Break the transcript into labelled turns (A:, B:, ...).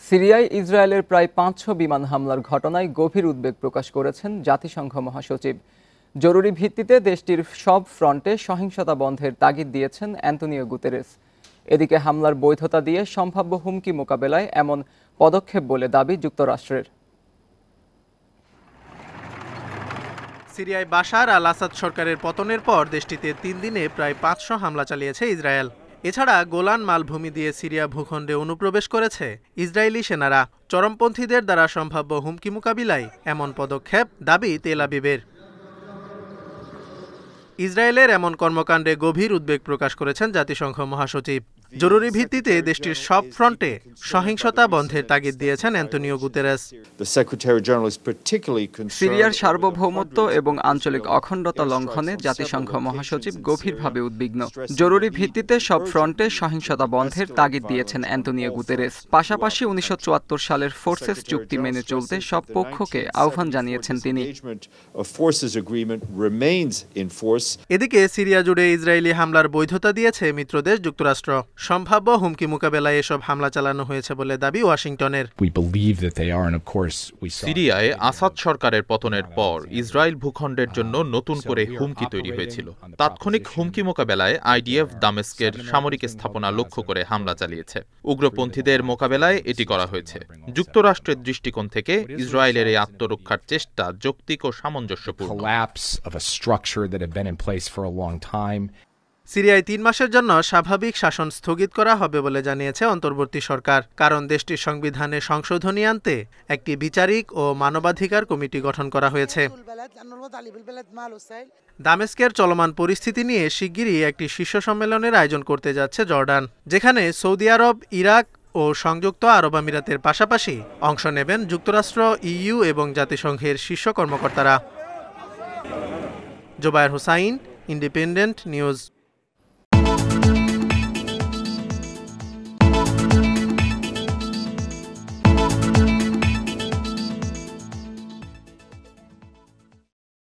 A: সিরিয়ায় ইসরায়েলের প্রায় ৫০০ বিমান হামলার ঘটনায় গভীর উদ্বেগ প্রকাশ করেছেন জাতিসংঘ মহাসচিব। জরুরি ভিত্তিতে দেশটির সব ফ্রন্টে সহিংসতা বন্ধের তাগিদ দিয়েছেন অ্যান্তোনিও গুতেরেস। এদিকে হামলার বৈধতা দিয়ে সম্ভাব্য হুমকি মোকাবেলায় এমন পদক্ষেপ বলে দাবি যুক্তরাষ্ট্রের।
B: সিরিয়ায় বাশার আল আসাদ সরকারের পতনের পর দেশটিতে ৩ দিনে প্রায় ৫০০ হামলা চালিয়েছে ইসরায়েল। এছাড়া গোলান মালভূমি দিয়ে সিরিয়া ভূখণ্ডে অনুপ্রবেশ করেছে ইসরায়েলি সেনারা। চরমপন্থীদের দ্বারা সম্ভাব্য হুমকি মোকাবিলায় এমন পদক্ষেপ দাবি তেল আবিবের। ইসরায়েলের এমন কর্মকাণ্ডে গভীর উদ্বেগ প্রকাশ করেছেন জাতিসংঘ মহাসচিব। জরুরি ভিত্তিতে দেশটির সব ফ্রন্টে সহিংসতা বন্ধের তাগিদ দিয়েছেন অ্যান্তোনিও গুতেরেস।
A: সিরিয়ার সার্বভৌমত্ব এবং আঞ্চলিক অখণ্ডতা লঙ্ঘনে জাতিসংঘ মহাসচিব গভীরভাবে উদ্বিগ্ন। জরুরি ভিত্তিতে সব ফ্রন্টে সহিংসতা বন্ধের তাগিদ দিয়েছেন অ্যান্তোনিও গুতেরেস। পাশাপাশি ১৯৭৪ সালের ফোর্সেস চুক্তি মেনে চলতে সব পক্ষকে আহ্বান জানিয়েছেন তিনি।
B: এদিকে সিরিয়া জুড়ে ইসরায়েলি হামলার বৈধতা দিয়েছে মিত্রদেশ যুক্তরাষ্ট্র। সম্ভাব্য হুমকি মোকাবেলায় এসব হামলা চালানো হয়েছে বলে দাবি ওয়াশিংটনের।
C: সিরিয়ায় আসাদ সরকারের পতনের পর ইসরায়েল ভূখণ্ডের জন্য নতুন করে হুমকি তৈরি হয়েছিল। তাৎক্ষণিক হুমকি মোকাবেলায় আইডিএফ দামেস্কের সামরিক স্থাপনা লক্ষ্য করে হামলা চালিয়েছে। উগ্রপন্থীদের মোকাবেলায় এটি করা হয়েছে। যুক্তরাষ্ট্রের দৃষ্টিকোণ থেকে ইসরায়েলের এই আত্মরক্ষার চেষ্টা যৌক্তিক ও সামঞ্জস্যপূর্ণ।
B: সিরিয়ায় ৩ মাসের জন্য স্বাভাবিক শাসন স্থগিত করা হবে বলে জানিয়েছে অন্তর্বর্তী সরকার। কারণ দেশটির সংবিধানে সংশোধনী আনতে একটি বিচারিক ও মানবাধিকার কমিটি গঠন করা হয়েছে। দামেস্কের চলমান পরিস্থিতি নিয়ে শিগগিরই একটি শীর্ষ সম্মেলনের আয়োজন করতে যাচ্ছে জর্ডান, যেখানে সৌদি আরব, ইরাক ও সংযুক্ত আরব আমিরাতের পাশাপাশি অংশ নেবেন যুক্তরাষ্ট্র, ইইউ এবং জাতিসংঘের শীর্ষ কর্মকর্তারা। Zobayer Hossain, Independent news.